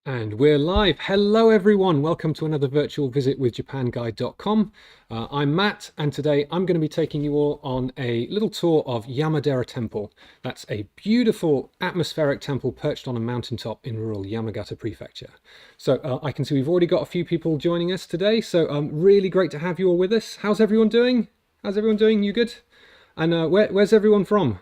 And we're live. Hello, everyone. Welcome to another virtual visit with JapanGuide.com. I'm Matt, and today I'm going to be taking you all on a little tour of Yamadera Temple. That's a beautiful atmospheric temple perched on a mountaintop in rural Yamagata Prefecture. So I can see we've already got a few people joining us today. So really great to have you all with us. How's everyone doing? How's everyone doing? You good? And where's everyone from?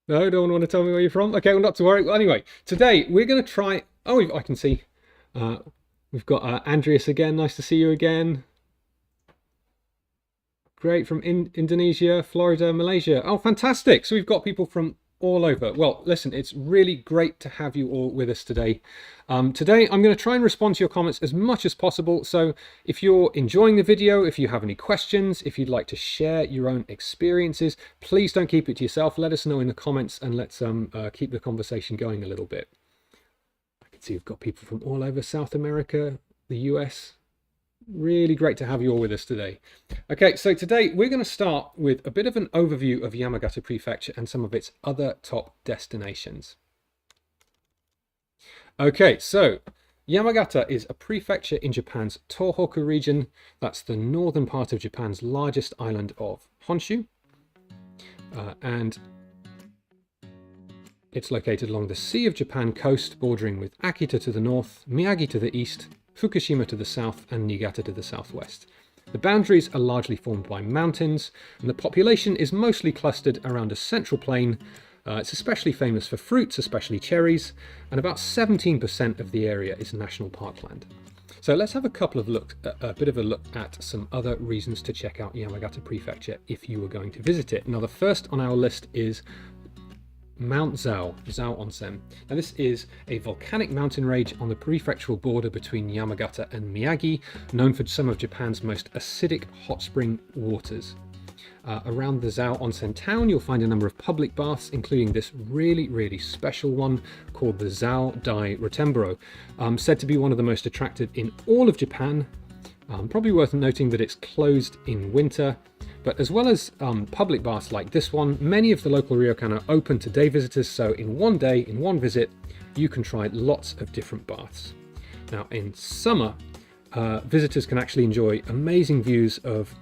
No, don't want to tell me where you're from. Okay, well, not to worry. Well, anyway, today we're going to try. Oh, I can see. Uh, we've got Andreas again. Nice to see you again. Great, from Indonesia, Florida, Malaysia. Oh, fantastic. So we've got people from all over. Well, listen, it's really great to have you all with us today. Today, I'm going to try and respond to your comments as much as possible. So if you're enjoying the video, if you have any questions, if you'd like to share your own experiences, please don't keep it to yourself. Let us know in the comments and let's keep the conversation going a little bit. I can see we've got people from all over South America, the US. Really great to have you all with us today. Okay, so today we're going to start with a bit of an overview of Yamagata Prefecture and some of its other top destinations. Okay, so Yamagata is a prefecture in Japan's Tohoku region. That's the northern part of Japan's largest island of Honshu. And it's located along the Sea of Japan coast, bordering with Akita to the north, Miyagi to the east, Fukushima to the south, and Niigata to the southwest. The boundaries are largely formed by mountains, and the population is mostly clustered around a central plain. It's especially famous for fruits, especially cherries, and about 17% of the area is national parkland. So let's have a bit of a look at some other reasons to check out Yamagata Prefecture if you were going to visit it. Now, the first on our list is Mount Zao Onsen. Now, this is a volcanic mountain range on the prefectural border between Yamagata and Miyagi, known for some of Japan's most acidic hot spring waters. Around the Zao Onsen town, you'll find a number of public baths, including this really special one called the Zao Dai Rotemboro, said to be one of the most attractive in all of Japan. Probably worth noting that it's closed in winter. But as well as public baths like this one, many of the local ryokan are open to day visitors, so in one day, in one visit, you can try lots of different baths. Now, in summer, visitors can actually enjoy amazing views of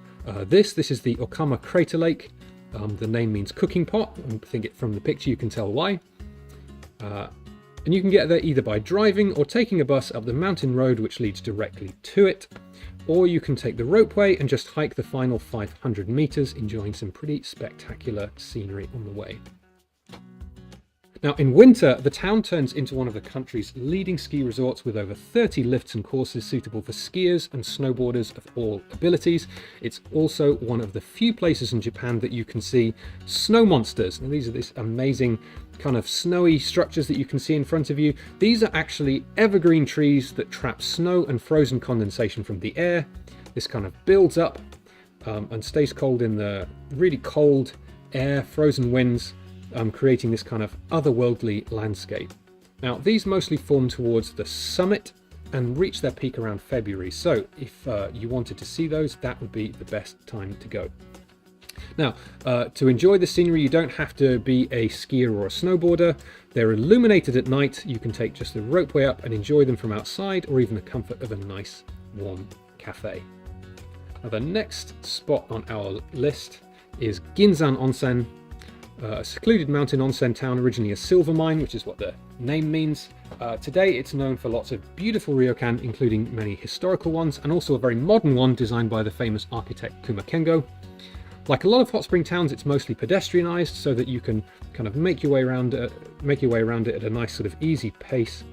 this. This is the Okama Crater Lake. The name means cooking pot. I think from the picture you can tell why. And you can get there either by driving or taking a bus up the mountain road which leads directly to it. Or you can take the ropeway and just hike the final 500 meters, enjoying some pretty spectacular scenery on the way. Now, in winter, the town turns into one of the country's leading ski resorts with over 30 lifts and courses suitable for skiers and snowboarders of all abilities. It's also one of the few places in Japan that you can see snow monsters. And these are these amazing kind of snowy structures that you can see in front of you. These are actually evergreen trees that trap snow and frozen condensation from the air. This kind of builds up and stays cold in the really cold air, frozen winds, creating this kind of otherworldly landscape. Now, these mostly form towards the summit and reach their peak around February. So if you wanted to see those, that would be the best time to go. Now, to enjoy the scenery, you don't have to be a skier or a snowboarder. They're illuminated at night. You can take just the ropeway up and enjoy them from outside, or even the comfort of a nice warm cafe. Now, the next spot on our list is Ginzan Onsen, a secluded mountain onsen town, originally a silver mine, which is what the name means. Today it's known for lots of beautiful ryokan, including many historical ones, and also a very modern one designed by the famous architect Kuma Kengo. Like a lot of hot spring towns, it's mostly pedestrianised so that you can kind of make your way around it at a nice sort of easy pace.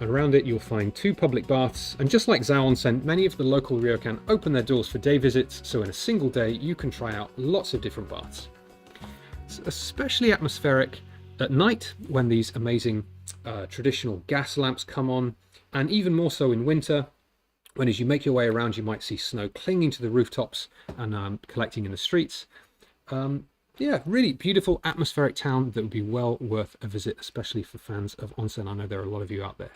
Around it you'll find 2 public baths, and just like Zao Onsen, many of the local ryokan open their doors for day visits, so in a single day you can try out lots of different baths. It's especially atmospheric at night when these amazing traditional gas lamps come on, and even more so in winter when, as you make your way around, you might see snow clinging to the rooftops and collecting in the streets. Yeah, really beautiful atmospheric town that would be well worth a visit, especially for fans of onsen. I know there are a lot of you out there.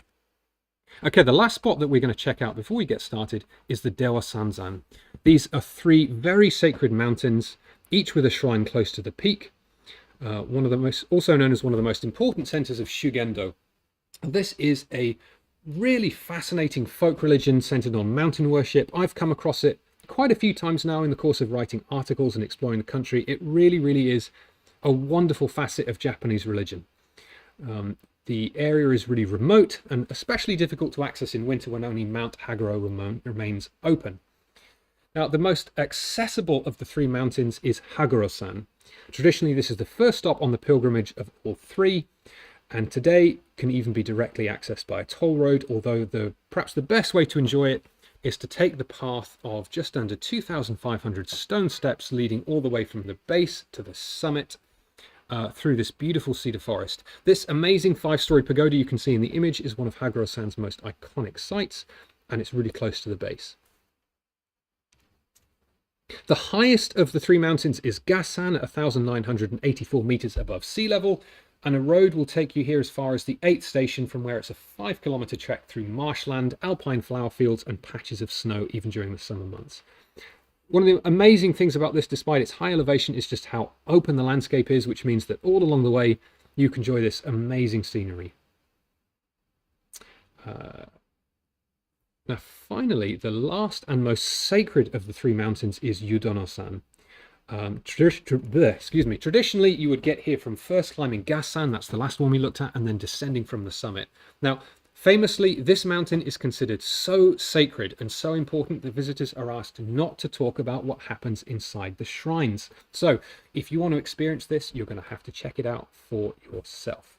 Okay, the last spot that we're going to check out before we get started is the Dewa Sanzan. These are 3 very sacred mountains each with a shrine close to the peak. Also known as one of the most important centers of Shugendo. This is a really fascinating folk religion centered on mountain worship. I've come across it quite a few times now in the course of writing articles and exploring the country. It really, really is a wonderful facet of Japanese religion. The area is really remote and especially difficult to access in winter when only Mount Haguro remains open. Now, the most accessible of the three mountains is Haguro-san. Traditionally, this is the first stop on the pilgrimage of all three, and today can even be directly accessed by a toll road, although perhaps the best way to enjoy it is to take the path of just under 2,500 stone steps leading all the way from the base to the summit through this beautiful cedar forest. This amazing 5-story pagoda you can see in the image is one of Haguro-san's most iconic sites, and it's really close to the base. The highest of the three mountains is Gassan at 1,984 meters above sea level, and a road will take you here as far as the 8th station, from where it's a 5-kilometer trek through marshland, alpine flower fields and patches of snow even during the summer months. One of the amazing things about this, despite its high elevation, is just how open the landscape is, which means that all along the way you can enjoy this amazing scenery. Now finally, the last and most sacred of the three mountains is Yudono-san. Traditionally, you would get here from first climbing Gassan, that's the last one we looked at, and then descending from the summit. Now, famously, this mountain is considered so sacred and so important that visitors are asked not to talk about what happens inside the shrines. So, if you want to experience this, you're going to have to check it out for yourself.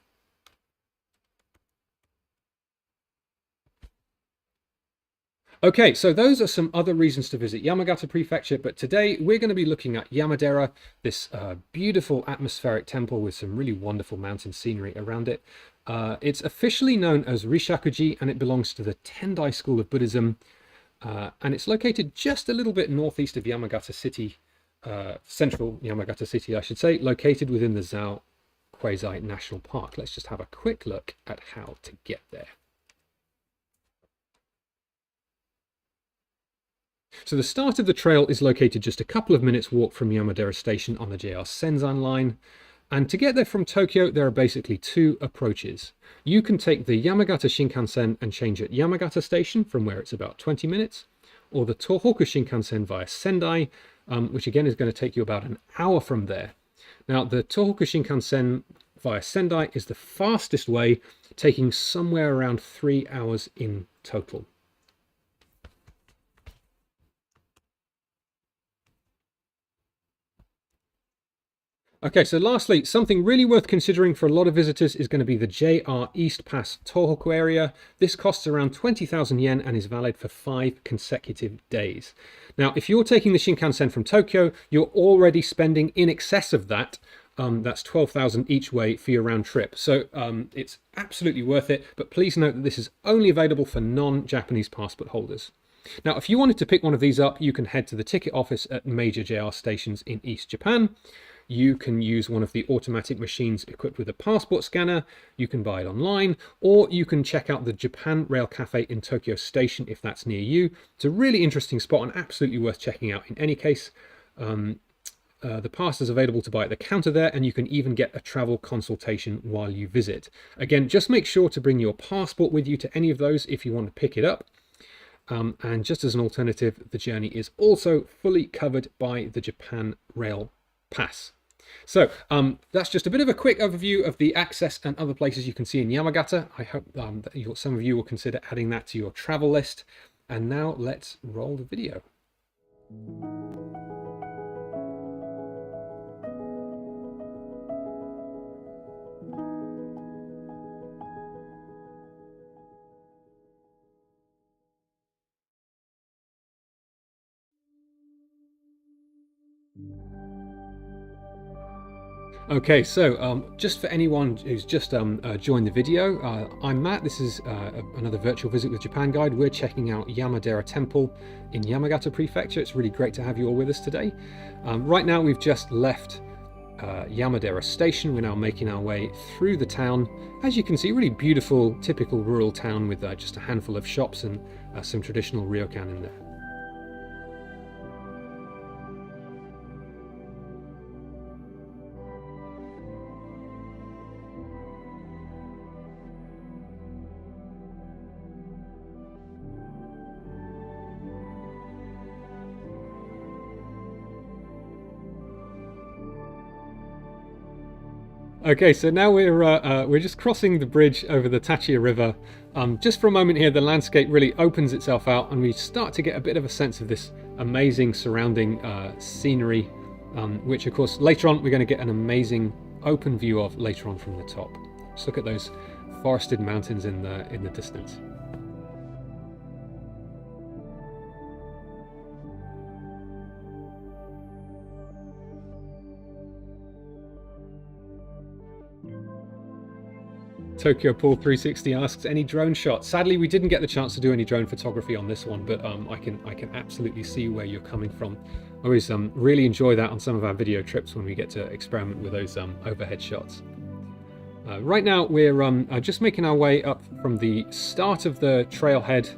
Okay, so those are some other reasons to visit Yamagata Prefecture, but today we're going to be looking at Yamadera, this beautiful atmospheric temple with some really wonderful mountain scenery around it. It's officially known as Rishakuji, and it belongs to the Tendai school of Buddhism, and it's located just a little bit northeast of Yamagata City, central Yamagata City, I should say, located within the Zao Quasi National Park. Let's just have a quick look at how to get there. So the start of the trail is located just a couple of minutes walk from Yamadera station on the JR Sanzan line. And to get there from Tokyo, there are basically two approaches. You can take the Yamagata Shinkansen and change at Yamagata station, from where it's about 20 minutes, or the Tohoku Shinkansen via Sendai, which again is going to take you about an hour from there. Now, the Tohoku Shinkansen via Sendai is the fastest way, taking somewhere around 3 hours in total. Okay, so lastly, something really worth considering for a lot of visitors is going to be the JR East Pass Tohoku area. This costs around 20,000 yen and is valid for 5 consecutive days. Now, if you're taking the Shinkansen from Tokyo, you're already spending in excess of that. That's 12,000 each way for your round trip. So it's absolutely worth it, but please note that this is only available for non-Japanese passport holders. Now, if you wanted to pick one of these up, you can head to the ticket office at major JR stations in East Japan. You can use one of the automatic machines equipped with a passport scanner, you can buy it online, or you can check out the Japan Rail Cafe in Tokyo Station if that's near you. It's a really interesting spot and absolutely worth checking out in any case. The pass is available to buy at the counter there, and you can even get a travel consultation while you visit. Again, just make sure to bring your passport with you to any of those if you want to pick it up. And just as an alternative, the journey is also fully covered by the Japan Rail Pass. So that's just a bit of a quick overview of the access and other places you can see in Yamagata. I hope that some of you will consider adding that to your travel list. And now let's roll the video. Okay, so just for anyone who's just joined the video, I'm Matt. This is another virtual visit with Japan Guide. We're checking out Yamadera Temple in Yamagata Prefecture. It's really great to have you all with us today. Right now we've just left Yamadera Station. We're now making our way through the town. As you can see, really beautiful, typical rural town with just a handful of shops and some traditional ryokan in there. Okay, so now we're just crossing the bridge over the Tachia River. Just for a moment here, the landscape really opens itself out, and we start to get a bit of a sense of this amazing surrounding scenery, which of course later on we're going to get an amazing open view of later on from the top. Just look at those forested mountains in the distance. Tokyo Pool 360 asks, any drone shots? Sadly, we didn't get the chance to do any drone photography on this one, but I can absolutely see where you're coming from. I always really enjoy that on some of our video trips when we get to experiment with those overhead shots. Right now, we're just making our way up from the start of the trailhead,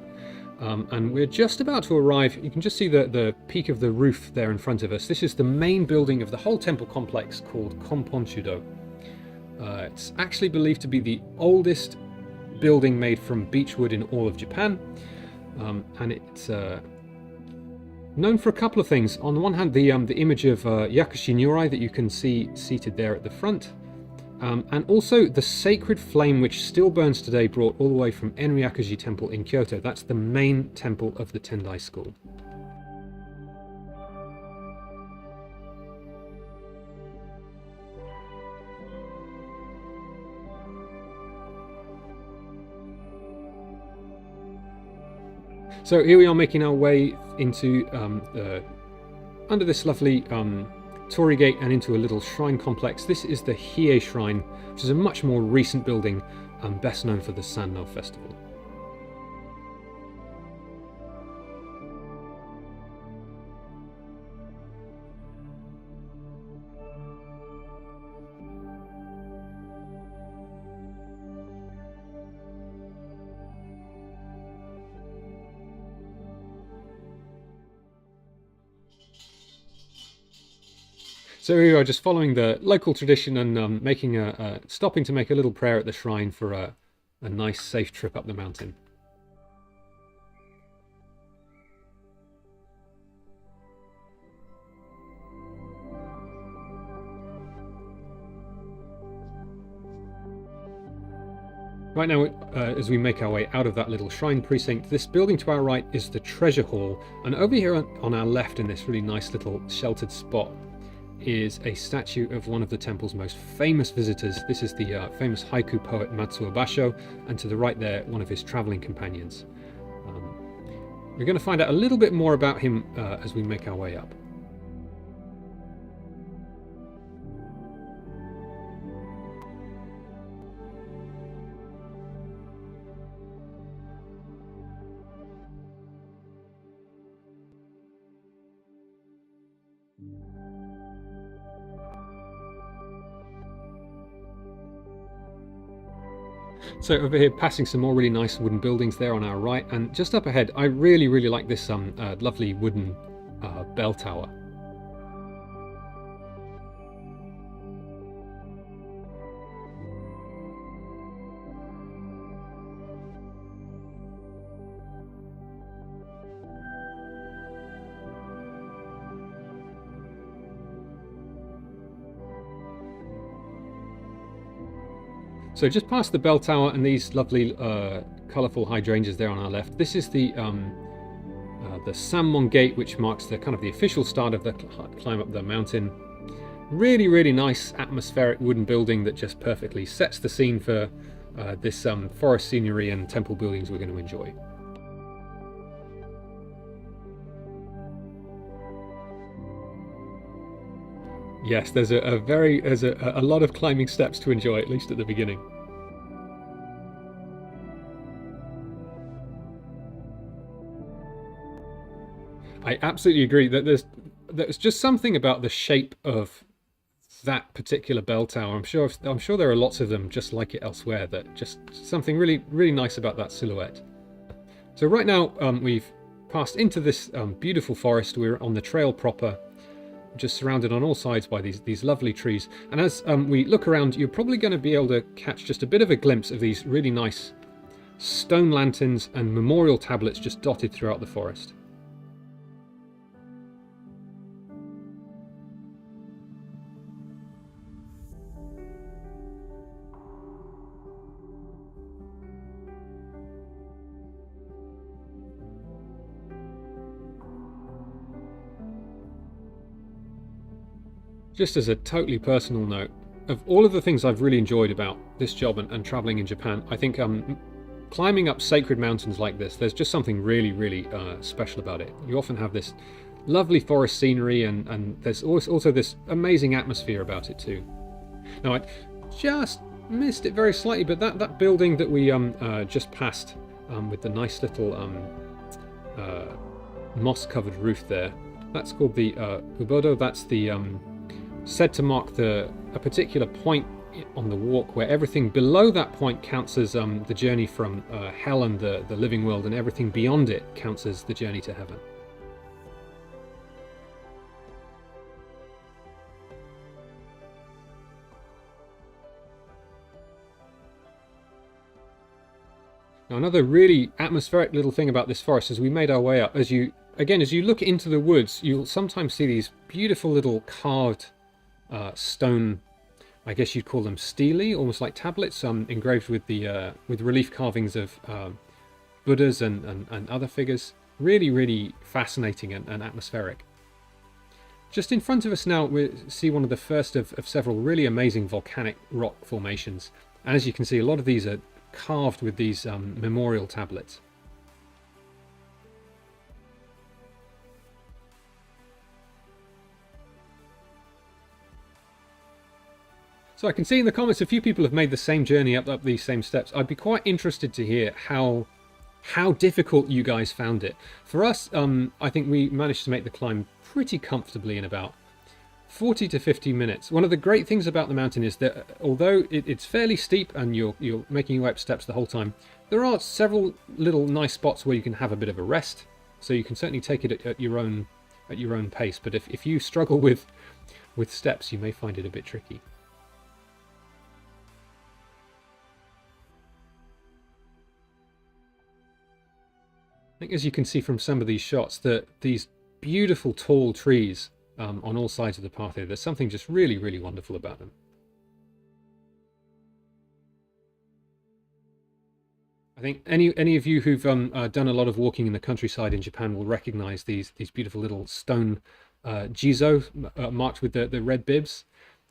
and we're just about to arrive. You can just see the peak of the roof there in front of us. This is the main building of the whole temple complex called Konponshudo. It's actually believed to be the oldest building made from beechwood in all of Japan, and it's known for a couple of things. On the one hand, the image of Yakushi Nyurai that you can see seated there at the front, and also the sacred flame which still burns today, brought all the way from Enryakuji Temple in Kyoto. That's the main temple of the Tendai school. So here we are making our way into under this lovely torii gate and into a little shrine complex. This is the Hiei Shrine, which is a much more recent building, best known for the Sanno Festival. So we are just following the local tradition and making stopping to make a little prayer at the shrine for a nice, safe trip up the mountain. Right now, as we make our way out of that little shrine precinct, this building to our right is the treasure hall, and over here on our left in this really nice little sheltered spot is a statue of one of the temple's most famous visitors. This is the famous haiku poet Matsuo Basho, and to the right there, one of his traveling companions. We're going to find out a little bit more about him as we make our way up. So over here, passing some more really nice wooden buildings there on our right, and just up ahead, I really like this lovely wooden bell tower. So just past the bell tower and these lovely colourful hydrangeas there on our left, this is the Sammon Gate, which marks the kind of the official start of the climb up the mountain. Really nice atmospheric wooden building that just perfectly sets the scene for this forest scenery and temple buildings we're going to enjoy. Yes, there's a lot of climbing steps to enjoy, at least at the beginning. I absolutely agree that there's just something about the shape of that particular bell tower. I'm sure there are lots of them just like it elsewhere. That just something really nice about that silhouette. So right now we've passed into this beautiful forest. We're on the trail proper, just surrounded on all sides by these lovely trees. And as we look around, you're probably going to be able to catch just a bit of a glimpse of these really nice stone lanterns and memorial tablets just dotted throughout the forest. Just as a totally personal note, of all of the things I've really enjoyed about this job and traveling in Japan, I think climbing up sacred mountains like this, there's just something really, really special about it. You often have this lovely forest scenery, and there's also this amazing atmosphere about it too. Now, I just missed it very slightly, but that building that we just passed with the nice little moss-covered roof there, that's called the Ubodo. That's the said to mark a particular point on the walk where everything below that point counts as the journey from hell and the living world, and everything beyond it counts as the journey to heaven. Now, another really atmospheric little thing about this forest as we made our way up, as you look into the woods, you'll sometimes see these beautiful little carved stone, I guess you'd call them stelae, almost like tablets, engraved with with relief carvings of Buddhas and other figures. Really, really fascinating and atmospheric. Just in front of us now, we see one of the first of several really amazing volcanic rock formations. And as you can see, a lot of these are carved with these memorial tablets. So I can see in the comments a few people have made the same journey up these same steps. I'd be quite interested to hear how difficult you guys found it. For us, I think we managed to make the climb pretty comfortably in about 40 to 50 minutes. One of the great things about the mountain is that although it's fairly steep and you're making your way up steps the whole time, there are several little nice spots where you can have a bit of a rest. So you can certainly take it at your own pace. But if you struggle with steps, you may find it a bit tricky. I think, as you can see from some of these shots, that these beautiful tall trees on all sides of the path here, there's something just really, really wonderful about them. I think any of you who've done a lot of walking in the countryside in Japan will recognize these beautiful little stone jizo marked with the red bibs.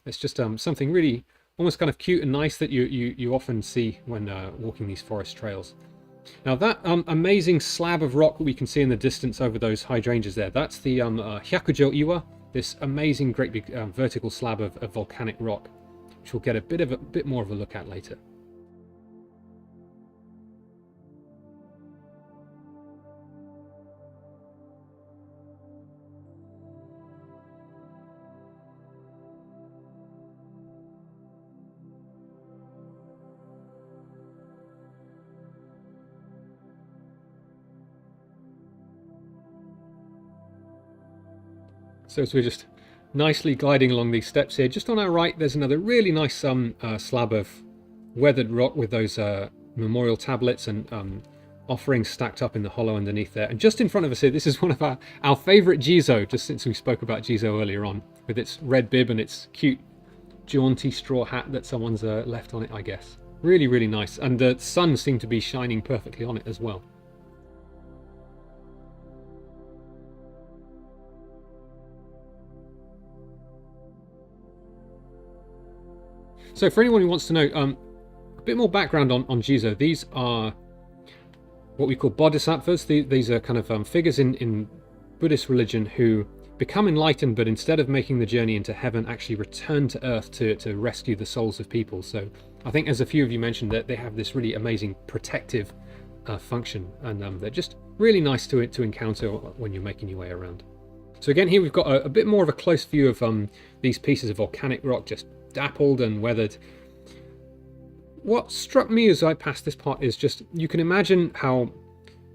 It's just something really almost kind of cute and nice that you often see when walking these forest trails. Now that amazing slab of rock that we can see in the distance over those hydrangeas there, that's the Hyakujo Iwa, this amazing great big vertical slab of volcanic rock, which we'll get a bit more of a look at later. So as we're just nicely gliding along these steps here, just on our right there's another really nice slab of weathered rock with those memorial tablets and offerings stacked up in the hollow underneath there. And just in front of us here, this is one of our favourite jizo, just since we spoke about jizo earlier on, with its red bib and its cute jaunty straw hat that someone's left on it, I guess. Really, really nice. And the sun seemed to be shining perfectly on it as well. So for anyone who wants to know a bit more background on jizo, these are what we call bodhisattvas. These are kind of figures in Buddhist religion who become enlightened, but instead of making the journey into heaven, actually return to earth to rescue the souls of people. So I think, as a few of you mentioned, that they have this really amazing protective function, and they're just really nice to encounter when you're making your way around. So again, here we've got a bit more of a close view of these pieces of volcanic rock, just dappled and weathered. What struck me as I passed this part is just, you can imagine how,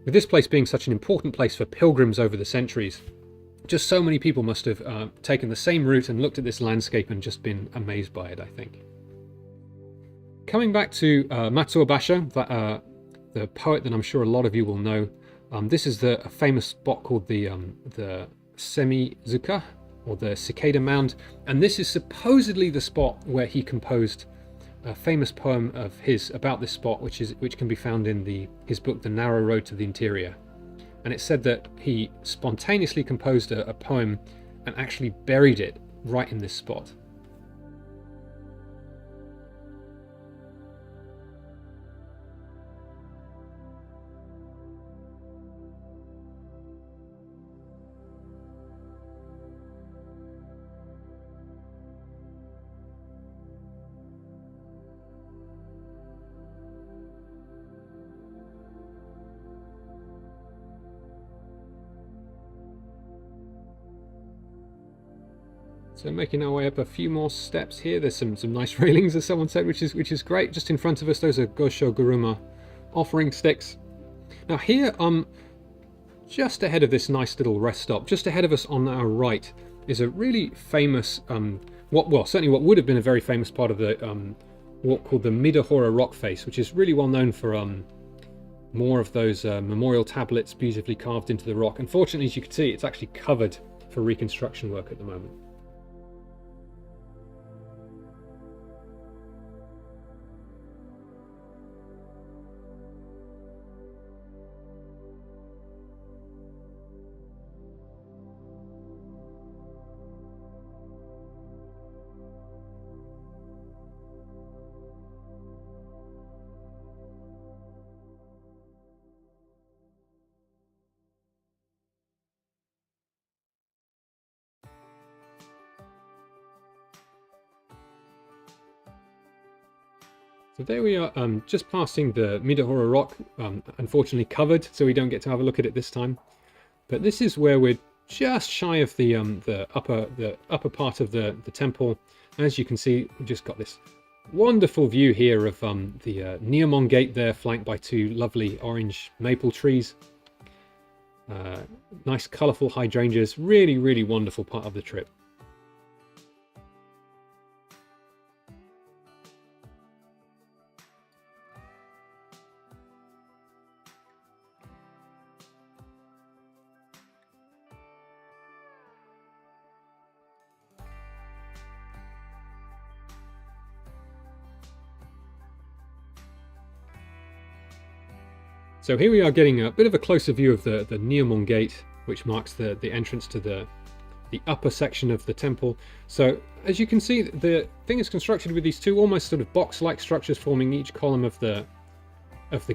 with this place being such an important place for pilgrims over the centuries, just so many people must have taken the same route and looked at this landscape and just been amazed by it, I think. Coming back to Matsuo Basho, the poet that I'm sure a lot of you will know, this is a famous spot called the Semizuka, or the Cicada Mound, and this is supposedly the spot where he composed a famous poem of his about this spot, which can be found in his book The Narrow Road to the Interior. And it's said that he spontaneously composed a poem and actually buried it right in this spot. So making our way up a few more steps here. There's some nice railings, as someone said, which is great. Just in front of us, those are Gosho Guruma offering sticks. Now here, just ahead of this nice little rest stop, just ahead of us on our right, is a really famous, certainly what would have been a very famous part of the walk called the Midahora rock face, which is really well known for more of those memorial tablets beautifully carved into the rock. Unfortunately, as you can see, it's actually covered for reconstruction work at the moment. So there we are, just passing the Midahora rock, unfortunately covered, so we don't get to have a look at it this time. But this is where we're just shy of the upper part of the temple. As you can see, we've just got this wonderful view here of the Neomon Gate there, flanked by two lovely orange maple trees. Nice colourful hydrangeas, really, really wonderful part of the trip. So here we are getting a bit of a closer view of the Neomon Gate, which marks the entrance to the upper section of the temple. So as you can see, the thing is constructed with these two almost sort of box-like structures forming each column of the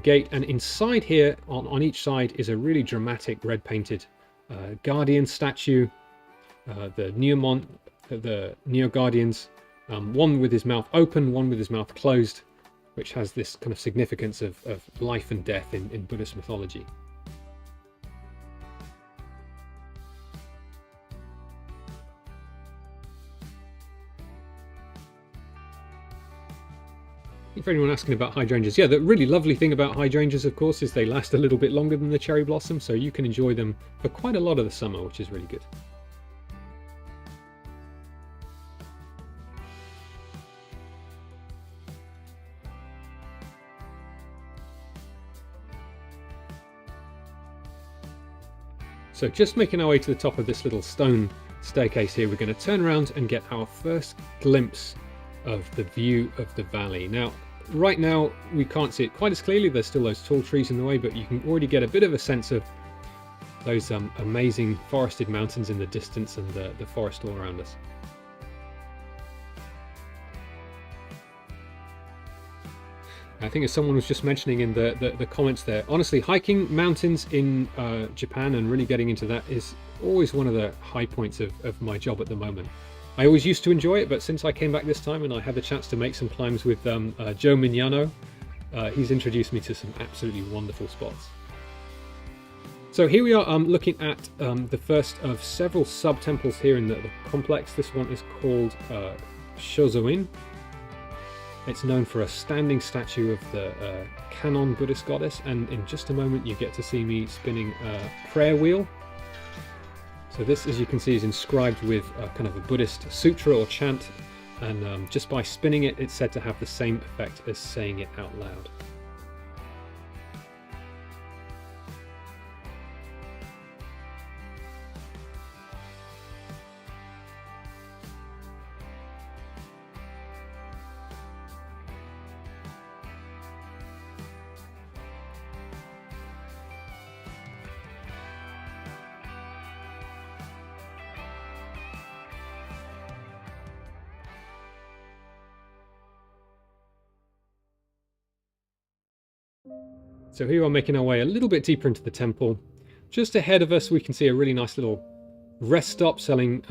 gate, and inside here on each side is a really dramatic red painted guardian statue, the Neomon, the Neo Guardians, one with his mouth open, one with his mouth closed, which has this kind of significance of life and death in Buddhist mythology. For anyone asking about hydrangeas, yeah, the really lovely thing about hydrangeas, of course, is they last a little bit longer than the cherry blossom, so you can enjoy them for quite a lot of the summer, which is really good. So just making our way to the top of this little stone staircase here, we're going to turn around and get our first glimpse of the view of the valley. Now, right now we can't see it quite as clearly, there's still those tall trees in the way, but you can already get a bit of a sense of those amazing forested mountains in the distance and the forest all around us. I think as someone was just mentioning in the comments there, honestly, hiking mountains in Japan and really getting into that is always one of the high points of my job at the moment. I always used to enjoy it, but since I came back this time and I had the chance to make some climbs with Joe Mignano, he's introduced me to some absolutely wonderful spots. So here we are looking at the first of several sub-temples here in the complex. This one is called Shozoin. It's known for a standing statue of the Kannon Buddhist goddess, and in just a moment you get to see me spinning a prayer wheel. So this, as you can see, is inscribed with kind of a Buddhist sutra or chant, and just by spinning it, it's said to have the same effect as saying it out loud. So here we are making our way a little bit deeper into the temple. Just ahead of us we can see a really nice little rest stop selling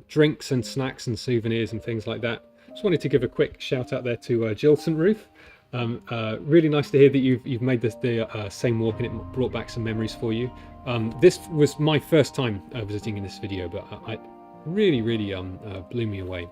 drinks and snacks and souvenirs and things like that. Just wanted to give a quick shout out there to Jill St. Ruth. Really nice to hear that you've made this the same walk and it brought back some memories for you. This was my first time visiting in this video, but I really blew me away.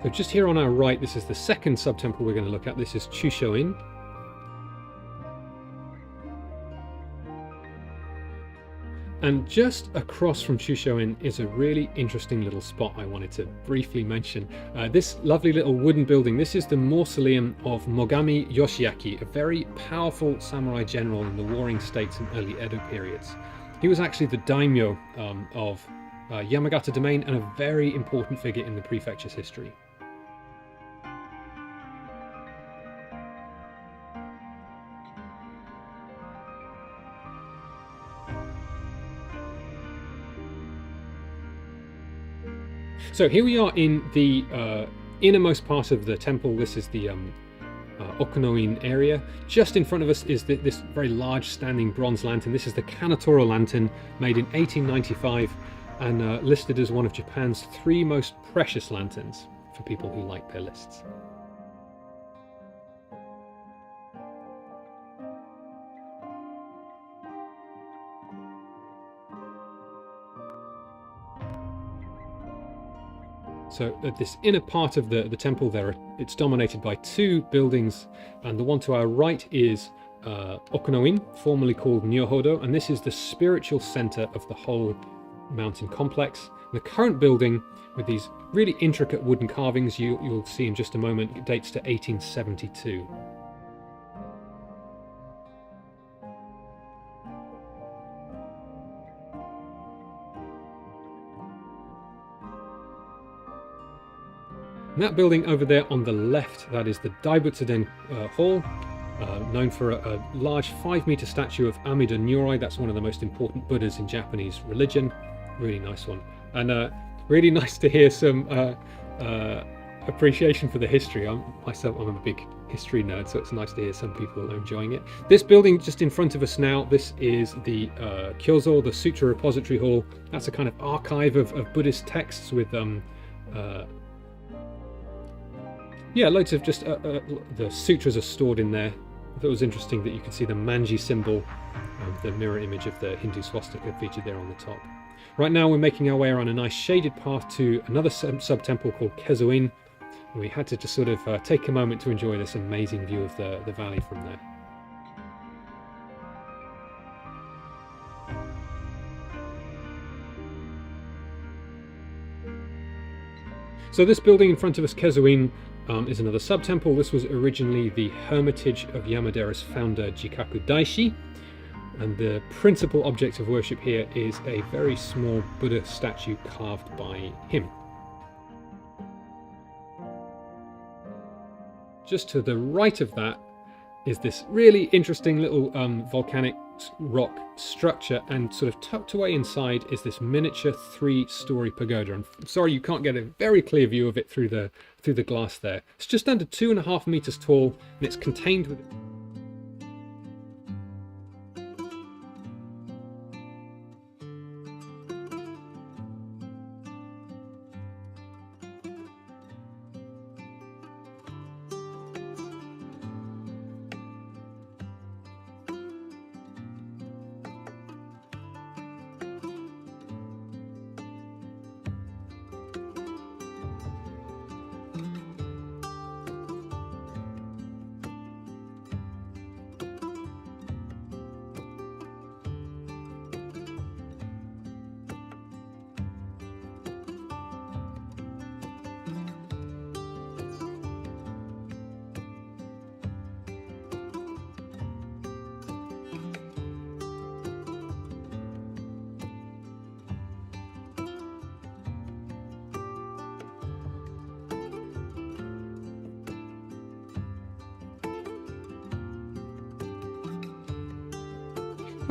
So just here on our right, this is the second sub-temple we're going to look at. This is Chusho-in. And just across from Chusho-in is a really interesting little spot I wanted to briefly mention. This lovely little wooden building, this is the mausoleum of Mogami Yoshiaki, a very powerful samurai general in the Warring States and early Edo periods. He was actually the daimyo of Yamagata domain and a very important figure in the prefecture's history. So here we are in the innermost part of the temple. This is the Okuno-in area. Just in front of us is this very large standing bronze lantern. This is the Kanetoro lantern, made in 1895 and listed as one of Japan's 3 most precious lanterns for people who like their lists. So at this inner part of the temple it's dominated by 2 buildings, and the one to our right is Okuno-in, formerly called Nyohodo, and this is the spiritual center of the whole mountain complex. The current building, with these really intricate wooden carvings you'll see in just a moment, dates to 1872. And that building over there on the left, that is the Daibutsuden Hall, known for a large 5-meter statue of Amida Nyoroi. That's one of the most important Buddhas in Japanese religion. Really nice one. And really nice to hear some appreciation for the history. I'm a big history nerd, so it's nice to hear some people are enjoying it. This building just in front of us now, this is the Kyozo, the Sutra Repository Hall. That's a kind of archive of Buddhist texts with loads of just the sutras are stored in there. I thought it was interesting that you could see the manji symbol, the mirror image of the Hindu swastika featured there on the top. Right now we're making our way around a nice shaded path to another sub-temple called Kezo-in. We had to just sort of take a moment to enjoy this amazing view of the valley from there. So this building in front of us, Kezo-in, is another sub-temple. This was originally the hermitage of Yamadera's founder Jikaku Daishi, and the principal object of worship here is a very small Buddha statue carved by him. Just to the right of that is this really interesting little volcanic rock structure, and sort of tucked away inside is this miniature 3-story pagoda. And I'm sorry you can't get a very clear view of it through the glass there. It's just under 2.5 meters tall, and it's contained with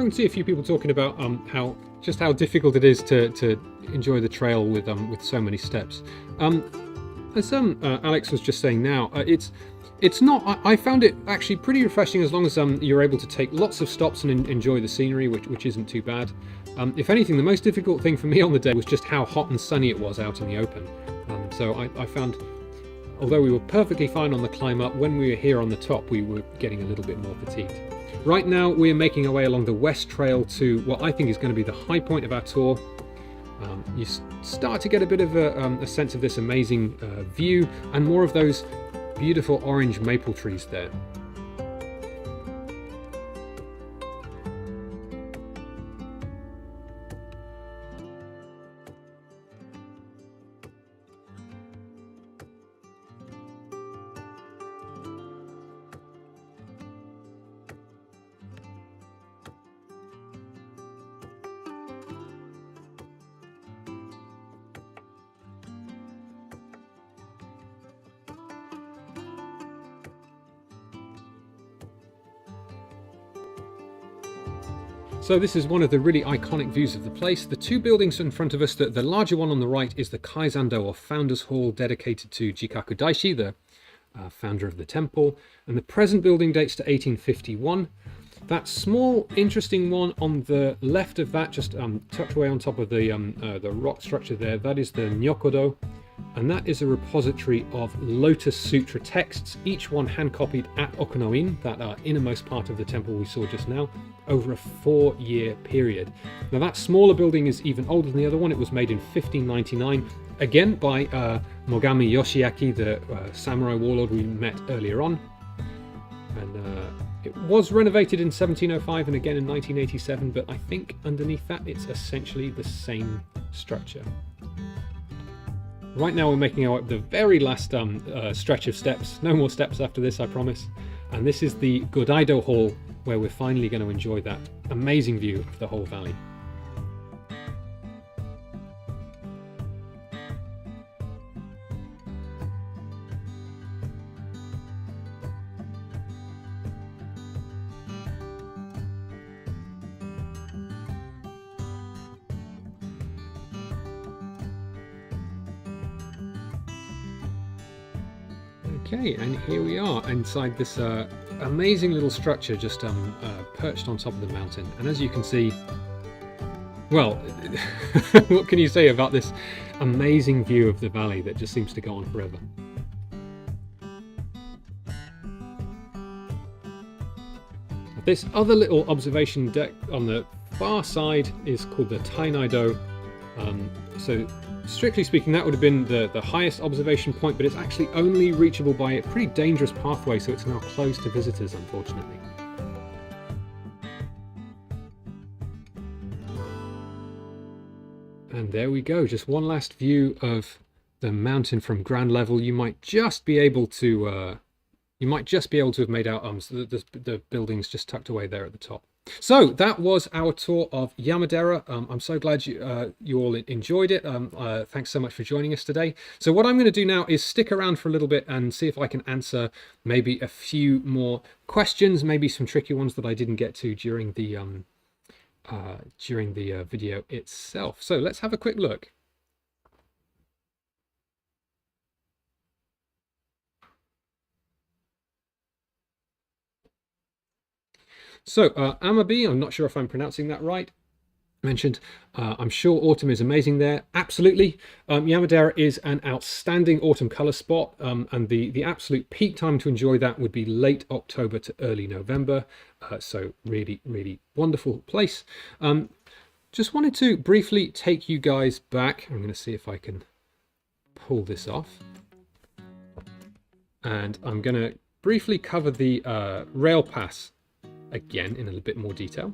spoken to a few people talking about how difficult it is to enjoy the trail with so many steps. As Alex was just saying now, it's not. I found it actually pretty refreshing as long as you're able to take lots of stops and enjoy the scenery, which isn't too bad. If anything, the most difficult thing for me on the day was just how hot and sunny it was out in the open. So I found, although we were perfectly fine on the climb up, when we were here on the top, we were getting a little bit more fatigued. Right now, we are making our way along the West Trail to what I think is going to be the high point of our tour. You start to get a bit of a sense of this amazing view and more of those beautiful orange maple trees there. So this is one of the really iconic views of the place. The two buildings in front of us, the larger one on the right is the Kaizando, or Founders Hall, dedicated to Jikaku Daishi, the founder of the temple. And the present building dates to 1851. That small, interesting one on the left of that, just tucked away on top of the rock structure there, that is the Nyokodo. And that is a repository of Lotus Sutra texts, each one hand-copied at Okunoin, that innermost part of the temple we saw just now, over a 4-year period. Now that smaller building is even older than the other one. It was made in 1599, again by Mogami Yoshiaki, the samurai warlord we met earlier on. And it was renovated in 1705 and again in 1987, but I think underneath that it's essentially the same structure. Right now we're making our way up the very last stretch of steps. No more steps after this, I promise. And this is the Godaido Hall, where we're finally going to enjoy that amazing view of the whole valley. Okay, and here we are inside this amazing little structure just perched on top of the mountain. And as you can see, well, what can you say about this amazing view of the valley that just seems to go on forever? This other little observation deck on the far side is called the Tainaido. So strictly speaking, that would have been the highest observation point, but it's actually only reachable by a pretty dangerous pathway, so it's now closed to visitors, unfortunately. And there we go, just one last view of the mountain from ground level. You might just be able to have made out the buildings just tucked away there at the top. So that was our tour of Yamadera. I'm so glad you all enjoyed it. Thanks so much for joining us today. So what I'm going to do now is stick around for a little bit and see if I can answer maybe a few more questions, maybe some tricky ones that I didn't get to during the video itself. So let's have a quick look. So, Amabi, I'm not sure if I'm pronouncing that right, mentioned, I'm sure autumn is amazing there. Absolutely. Yamadera is an outstanding autumn colour spot, and the absolute peak time to enjoy that would be late October to early November. So really, really wonderful place. Just wanted to briefly take you guys back. I'm going to see if I can pull this off. And I'm going to briefly cover the rail pass again in a little bit more detail.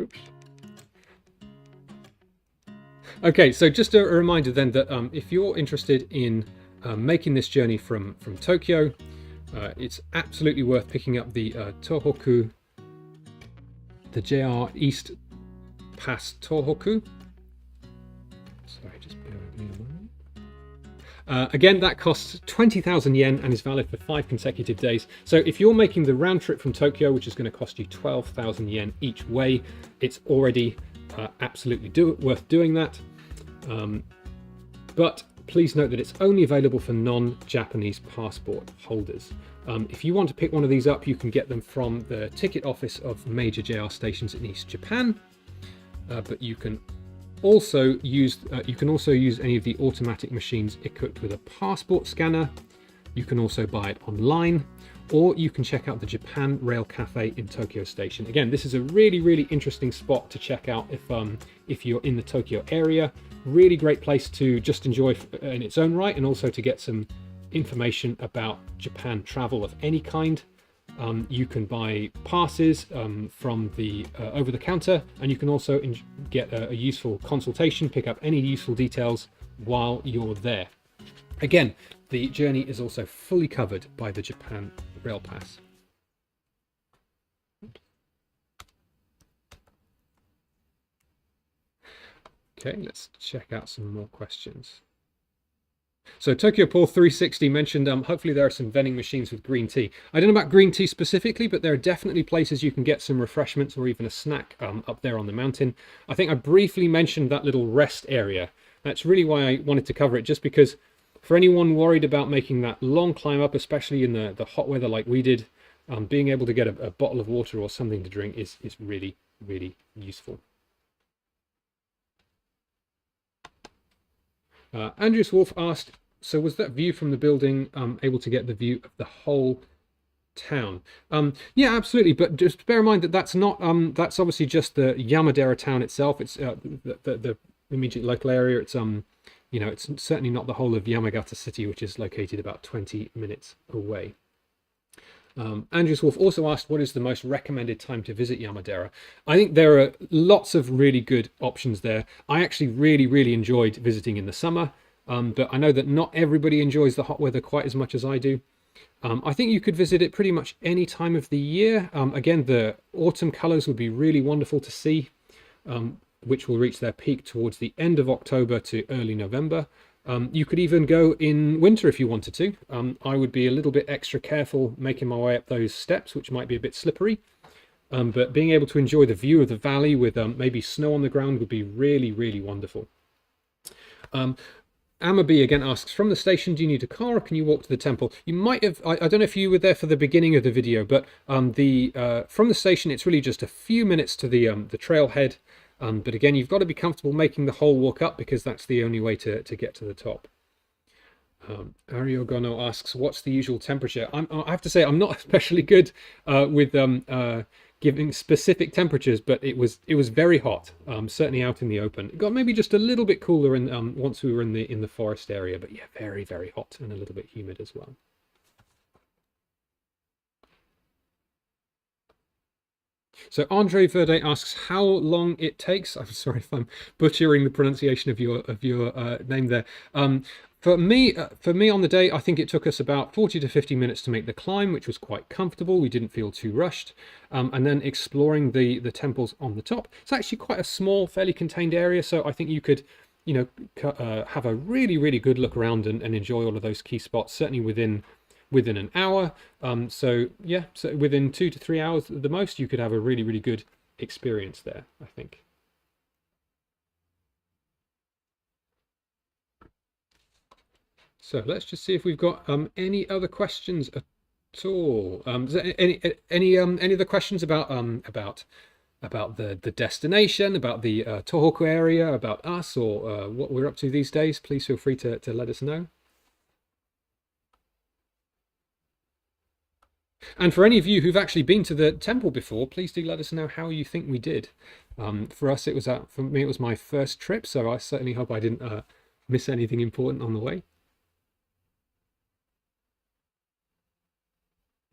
Oops. Okay, so just a reminder then that if you're interested in making this journey from Tokyo, it's absolutely worth picking up the Tohoku, the JR East Pass Tohoku. Sorry, just bear with me a moment. Again, that costs 20,000 yen and is valid for 5 consecutive days. So if you're making the round trip from Tokyo, which is going to cost you 12,000 yen each way, it's already absolutely worth doing that. But please note that it's only available for non-Japanese passport holders. If you want to pick one of these up, you can get them from the ticket office of major JR stations in East Japan. But you can also use any of the automatic machines equipped with a passport scanner. You can also buy it online, or you can check out the Japan Rail Cafe in Tokyo Station. Again, this is a really interesting spot to check out if you're in the Tokyo area. Really great place to just enjoy in its own right, and also to get some information about Japan travel of any kind. You can buy passes from the over the counter, and you can also get a useful consultation, pick up any useful details while you're there. Again, the journey is also fully covered by the Japan Rail Pass. Okay, let's check out some more questions. So Tokyo Paul 360 mentioned hopefully there are some vending machines with green tea. I don't know about green tea specifically, but there are definitely places you can get some refreshments or even a snack up there on the mountain. I think I briefly mentioned that little rest area. That's really why I wanted to cover it, just because for anyone worried about making that long climb up, especially in the hot weather like we did, being able to get a bottle of water or something to drink is really useful. Andrews Wolf asked, so was that view from the building able to get the view of the whole town? Yeah, absolutely. But just bear in mind that that's not that's obviously just the Yamadera town itself. It's the immediate local area. It's you know, it's certainly not the whole of Yamagata City, which is located about 20 minutes away. Andrews Wolf also asked, what is the most recommended time to visit Yamadera? I think there are lots of really good options there. I actually really enjoyed visiting in the summer, but I know that not everybody enjoys the hot weather quite as much as I do. I think you could visit it pretty much any time of the year. Again, the autumn colors would be really wonderful to see, which will reach their peak towards the end of October to early November. You could even go in winter if you wanted to. I would be a little bit extra careful making my way up those steps, which might be a bit slippery. But being able to enjoy the view of the valley with maybe snow on the ground would be really wonderful. Amabi again asks, from the station, do you need a car or can you walk to the temple? You might have, I don't know if you were there for the beginning of the video, but from the station, it's really just a few minutes to the trailhead. But again, you've got to be comfortable making the whole walk up, because that's the only way to get to the top. Ariogono asks, what's the usual temperature? I have to say, I'm not especially good with giving specific temperatures, but it was very hot, certainly out in the open. It got maybe just a little bit cooler once we were in the forest area, but yeah, very hot and a little bit humid as well. So Andre Verde asks how long it takes. I'm sorry if I'm butchering the pronunciation of your name there. For me on the day, I think it took us about 40 to 50 minutes to make the climb, which was quite comfortable. We didn't feel too rushed. And then exploring the temples on the top. It's actually quite a small, fairly contained area, so I think you could, you know, have a really good look around and enjoy all of those key spots, certainly within an hour. So yeah, so within 2 to 3 hours at the most, you could have a really good experience there, I think. So let's just see if we've got any other questions at all. Is there any other questions about the destination, about the Tohoku area, about us, or what we're up to these days? Please feel free to let us know. And for any of you who've actually been to the temple before, please do let us know how you think we did. For us, for me, it was my first trip, so I certainly hope I didn't miss anything important on the way.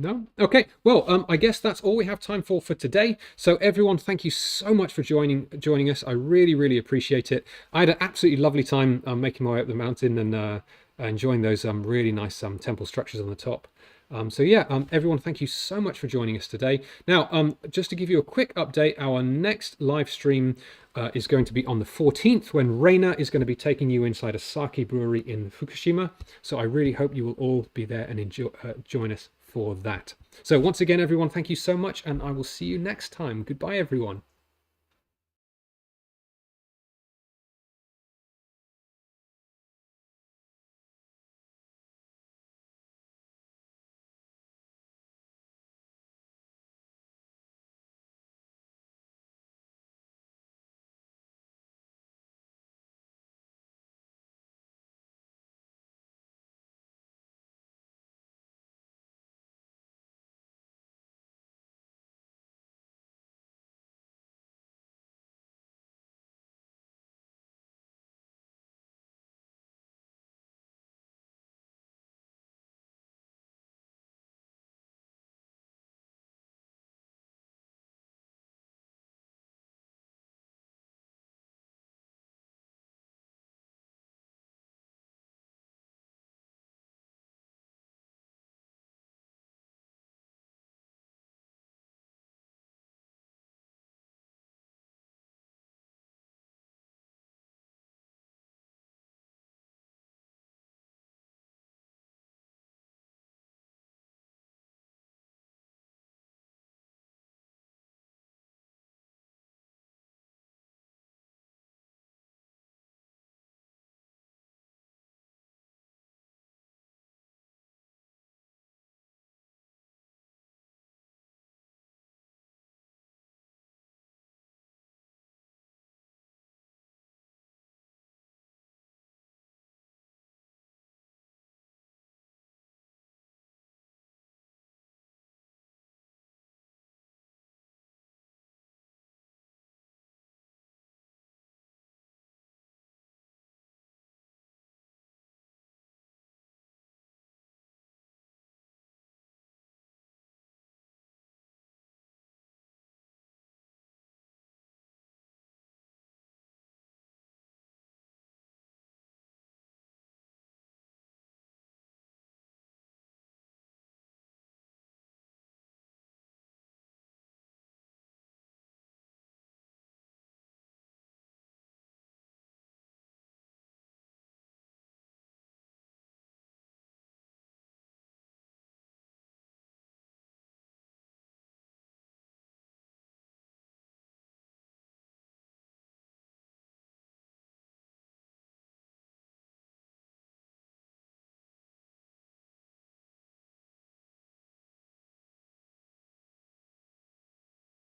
No? Okay. Well, I guess that's all we have time for today. So everyone, thank you so much for joining us. I really appreciate it. I had an absolutely lovely time making my way up the mountain and enjoying those really nice temple structures on the top. So yeah, everyone, thank you so much for joining us today. Now, just to give you a quick update, our next live stream is going to be on the 14th, when Reina is going to be taking you inside a sake brewery in Fukushima. So I really hope you will all be there and join us for that. So once again, everyone, thank you so much, and I will see you next time. Goodbye, everyone.